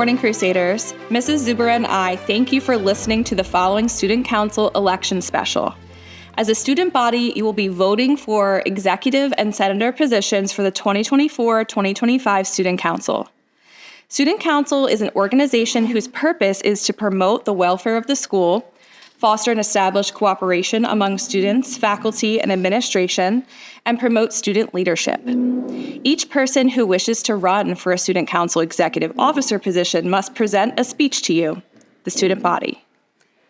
morning, Crusaders. Mrs. Zuber and I thank you for listening to the following Student Council election special. As a student body, you will be voting for executive and senator positions for the 2024-2025 Student Council. Student Council is an organization whose purpose is to promote the welfare of the school, foster and establish cooperation among students, faculty, and administration, and promote student leadership. Each person who wishes to run for a Student Council executive officer position must present a speech to you, the student body.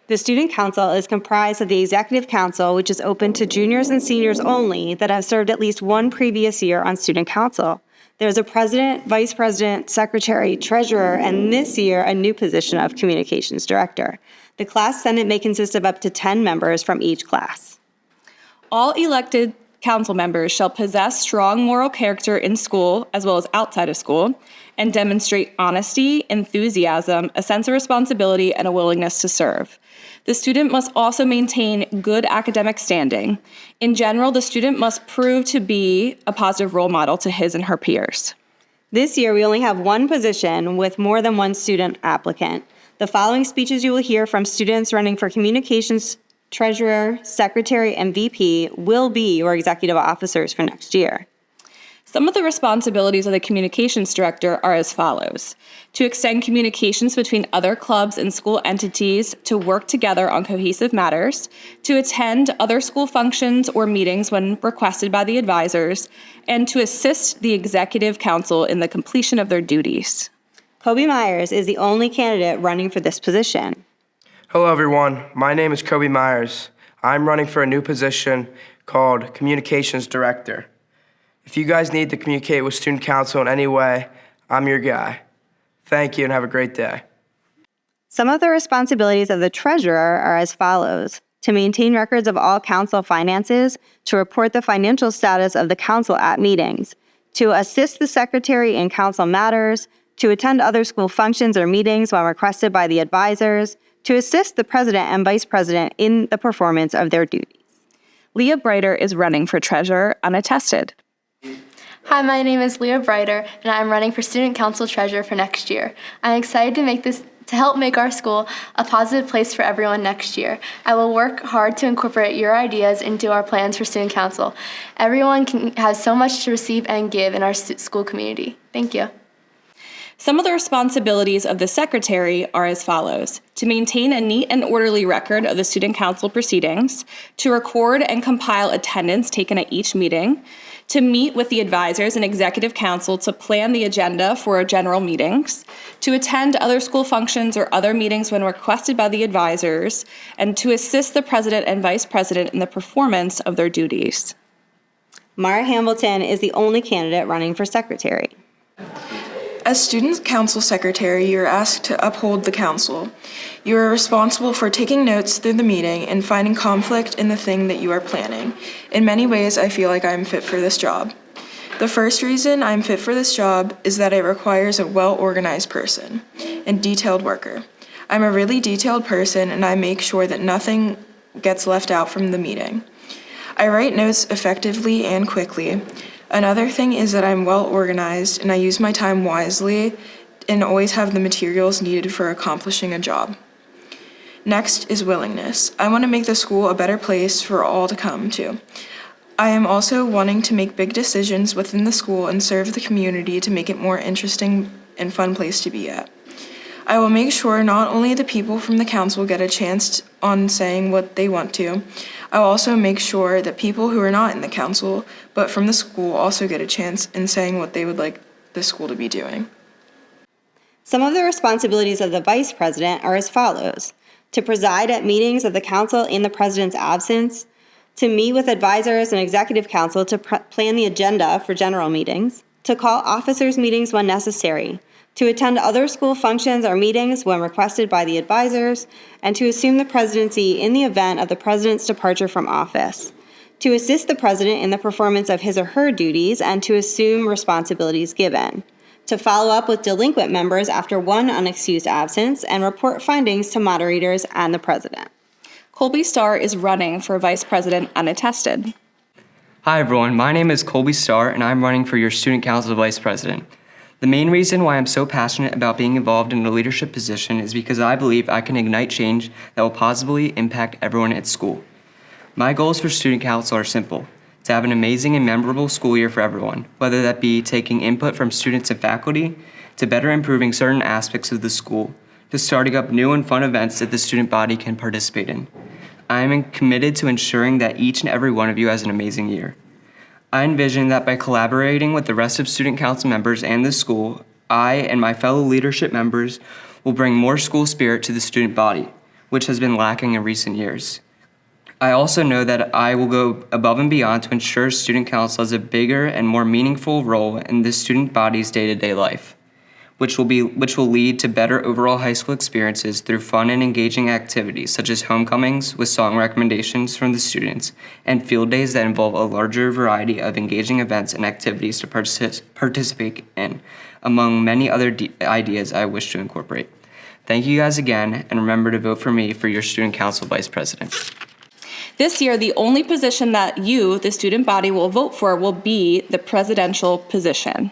The Student Council is comprised of the Executive Council, which is open to juniors and seniors only that have served at least one previous year on Student Council. There's a president, vice president, secretary, treasurer, and this year a new position of communications director. The class senate may consist of up to 10 members from each class. All elected council members shall possess strong moral character in school as well as outside of school and demonstrate honesty, enthusiasm, a sense of responsibility, and a willingness to serve. The student must also maintain good academic standing. In general, the student must prove to be a positive role model to his and her peers. This year, we only have one position with more than one student applicant. The following speeches you will hear from students running for communications treasurer, secretary, and VP will be your executive officers for next year. Some of the responsibilities of the communications director are as follows: to extend communications between other clubs and school entities to work together on cohesive matters, to attend other school functions or meetings when requested by the advisors, and to assist the executive council in the completion of their duties. Kobe Myers is the only candidate running for this position. Hello, everyone. My name is Kobe Myers. I'm running for a new position called Communications Director. If you guys need to communicate with Student Council in any way, I'm your guy. Thank you and have a great day. Some of the responsibilities of the treasurer are as follows: to maintain records of all council finances, to report the financial status of the council at meetings, to assist the secretary in council matters, to attend other school functions or meetings when requested by the advisors, to assist the president and vice president in the performance of their duties. Leah Breiter is running for treasurer unattested. Hi, my name is Leah Breiter, and I'm running for Student Council Treasurer for next year. I'm excited to help make our school a positive place for everyone next year. I will work hard to incorporate your ideas into our plans for Student Council. Everyone has so much to receive and give in our school community. Thank you. Some of the responsibilities of the secretary are as follows: to maintain a neat and orderly record of the Student Council proceedings, to record and compile attendance taken at each meeting, to meet with the advisors and executive council to plan the agenda for general meetings, to attend other school functions or other meetings when requested by the advisors, and to assist the president and vice president in the performance of their duties. Mara Hamilton is the only candidate running for secretary. As Student Council Secretary, you are asked to uphold the council. You are responsible for taking notes through the meeting and finding conflict in the thing that you are planning. In many ways, I feel like I am fit for this job. The first reason I'm fit for this job is that it requires a well-organized person and detailed worker. I'm a really detailed person, and I make sure that nothing gets left out from the meeting. I write notes effectively and quickly. Another thing is that I'm well organized and I use my time wisely and always have the materials needed for accomplishing a job. Next is willingness. I want to make the school a better place for all to come to. I am also wanting to make big decisions within the school and serve the community to make it more interesting and fun place to be at. I will make sure not only the people from the council get a chance on saying what they want to, I will also make sure that people who are not in the council but from the school also get a chance in saying what they would like the school to be doing. Some of the responsibilities of the vice president are as follows: to preside at meetings of the council in the president's absence, to meet with advisors and executive council to plan the agenda for general meetings, to call officers' meetings when necessary, to attend other school functions or meetings when requested by the advisors, and to assume the presidency in the event of the president's departure from office, to assist the president in the performance of his or her duties and to assume responsibilities given, to follow up with delinquent members after one unexcused absence and report findings to moderators and the president. Colby Starr is running for vice president unattested. Hi everyone, my name is Colby Starr and I'm running for your Student Council Vice President. The main reason why I'm so passionate about being involved in a leadership position is because I believe I can ignite change that will positively impact everyone at school. My goals for Student Council are simple: to have an amazing and memorable school year for everyone, whether that be taking input from students and faculty, to better improving certain aspects of the school, to starting up new and fun events that the student body can participate in. I am committed to ensuring that each and every one of you has an amazing year. I envision that by collaborating with the rest of Student Council members and the school, I and my fellow leadership members will bring more school spirit to the student body, which has been lacking in recent years. I also know that I will go above and beyond to ensure Student Council has a bigger and more meaningful role in the student body's day-to-day life, which will lead to better overall high school experiences through fun and engaging activities such as homecomings with song recommendations from the students and field days that involve a larger variety of engaging events and activities to participate in, among many other ideas I wish to incorporate. Thank you guys again, and remember to vote for me for your Student Council Vice President. This year, the only position that you, the student body, will vote for will be the presidential position.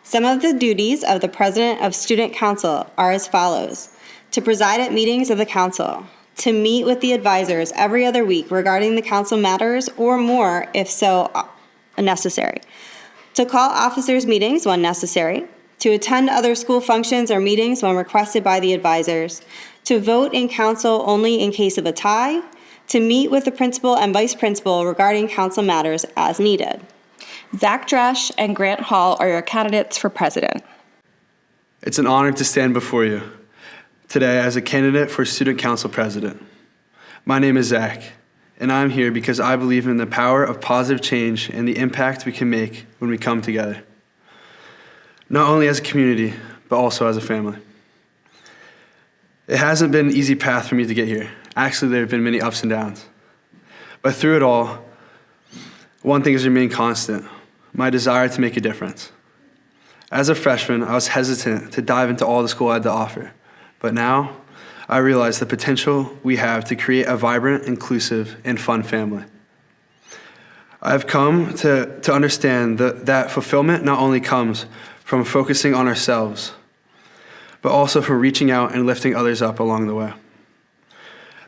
Some of the duties of the President of Student Council are as follows: to preside at meetings of the council, to meet with the advisors every other week regarding the council matters or more if so necessary, to call officers' meetings when necessary, to attend other school functions or meetings when requested by the advisors, to vote in council only in case of a tie, to meet with the principal and vice principal regarding council matters as needed. Zach Dresch and Grant Hall are your candidates for president. It's an honor to stand before you today as a candidate for Student Council President. My name is Zach, and I'm here because I believe in the power of positive change and the impact we can make when we come together, not only as a community, but also as a family. It hasn't been an easy path for me to get here. Actually, there have been many ups and downs. But through it all, one thing has remained constant: my desire to make a difference. As a freshman, I was hesitant to dive into all the school had to offer, but now I realize the potential we have to create a vibrant, inclusive, and fun family. I've come to understand that fulfillment not only comes from focusing on ourselves, but also from reaching out and lifting others up along the way.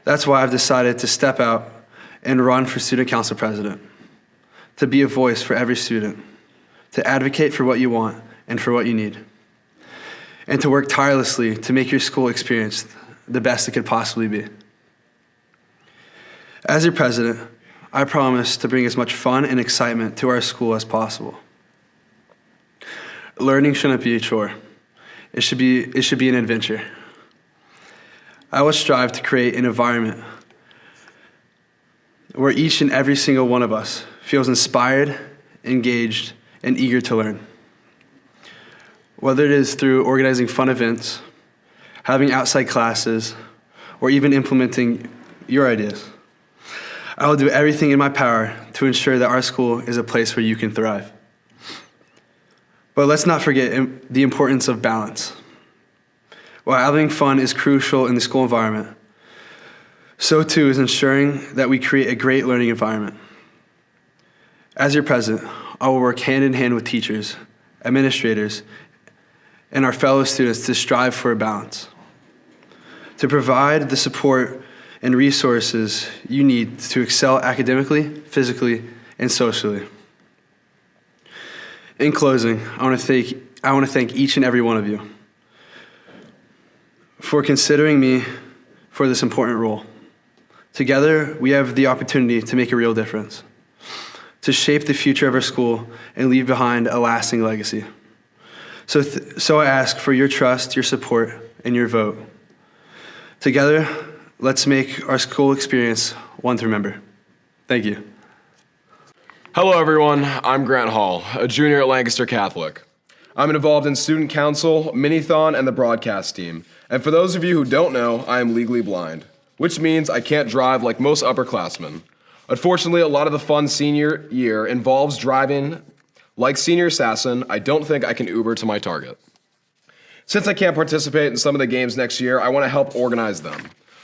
That's why I've decided to step out and run for Student Council President, to be a voice for every student, to advocate for what you want and for what you need, and to work tirelessly to make your school experience the best it could possibly be. As your president, I promise to bring as much fun and excitement to our school as possible. Learning shouldn't be a chore. It should be an adventure. I will strive to create an environment where each and every single one of us feels inspired, engaged, and eager to learn. Whether it is through organizing fun events, having outside classes, or even implementing your ideas, I will do everything in my power to ensure that our school is a place where you can thrive. But let's not forget the importance of balance. While having fun is crucial in the school environment, so too is ensuring that we create a great learning environment. As your president, I will work hand in hand with teachers, administrators, and our fellow students to strive for a balance, to provide the support and resources you need to excel academically, physically, and socially. In closing, I want to thank each and every one of you for considering me for this important role. Together, we have the opportunity to make a real difference, to shape the future of our school and leave behind a lasting legacy. So I ask for your trust, your support, and your vote. Together, let's make our school experience one to remember. Thank you. Hello everyone, I'm Grant Hall, a junior at Lancaster Catholic. I'm involved in student council, mini-thon, and the broadcast team. And for those of you who don't know, I am legally blind, which means I can't drive like most upperclassmen. Unfortunately, a lot of the fun senior year involves driving. Like Senior Assassin, I don't think I can Uber to my target. Since I can't participate in some of the games next year, I want to help organize them,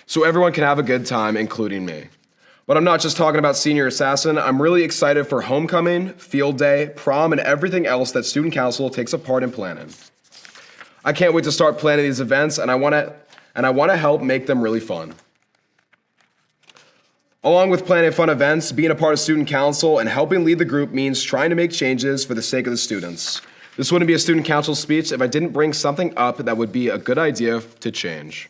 so everyone can have a good time, including me. But I'm not just talking about Senior Assassin. I'm really excited for homecoming, field day, prom, and everything else that Student Council takes a part in planning. I can't wait to start planning these events, and I want to help make them really fun. Along with planning fun events, being a part of Student Council and helping lead the group means trying to make changes for the sake of the students. This wouldn't be a Student Council speech if I didn't bring something up that would be a good idea to change.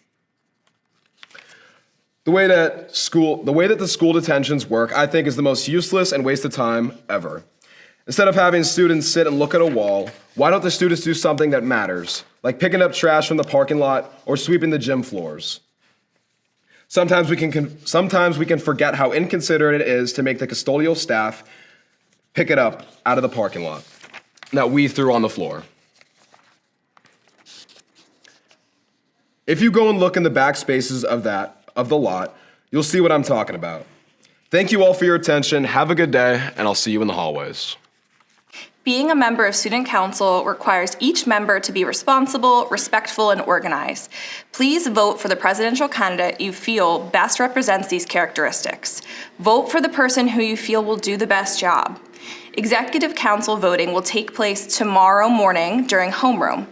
The way that the school detentions work, I think, is the most useless and waste of time ever. Instead of having students sit and look at a wall, why don't the students do something that matters, like picking up trash from the parking lot or sweeping the gym floors? Sometimes we can forget how inconsiderate it is to make the custodial staff pick it up out of the parking lot that we threw on the floor. If you go and look in the back spaces of the lot, you'll see what I'm talking about. Thank you all for your attention. Have a good day, and I'll see you in the hallways. Being a member of Student Council requires each member to be responsible, respectful, and organized. Please vote for the presidential candidate you feel best represents these characteristics. Vote for the person who you feel will do the best job. Executive Council voting will take place tomorrow morning during homeroom.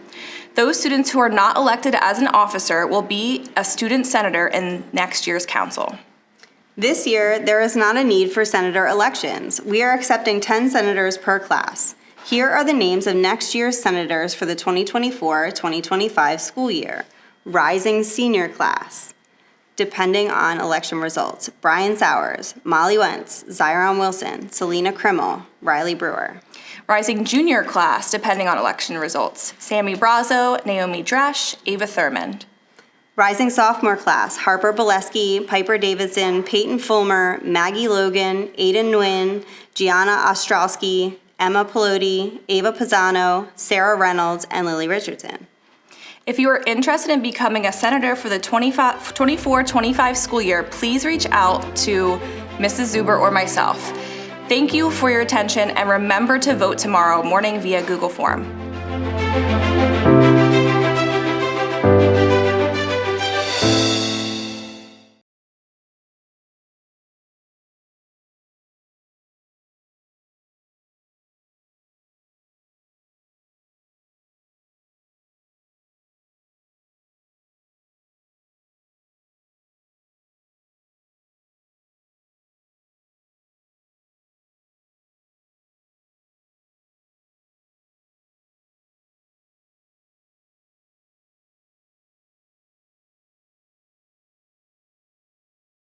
Those students who are not elected as an officer will be a student senator in next year's council. This year, there is not a need for senator elections. We are accepting 10 senators per class. Here are the names of next year's senators for the 2024-2025 school year. Rising senior class. Depending on election results, Brian Sowers, Molly Wentz, Zyron Wilson, Selena Krimmel, Riley Brewer. Rising junior class, depending on election results, Sammy Brazo, Naomi Dresch, Ava Thurmond. Rising sophomore class, Harper Boleski, Piper Davidson, Peyton Fulmer, Maggie Logan, Aiden Nguyen, Gianna Ostrowski, Emma Pelotti, Ava Pisano, Sarah Reynolds, and Lily Richardson. If you are interested in becoming a senator for the 24-25 school year, please reach out to Mrs. Zuber or myself. Thank you for your attention, and remember to vote tomorrow morning via Google Form.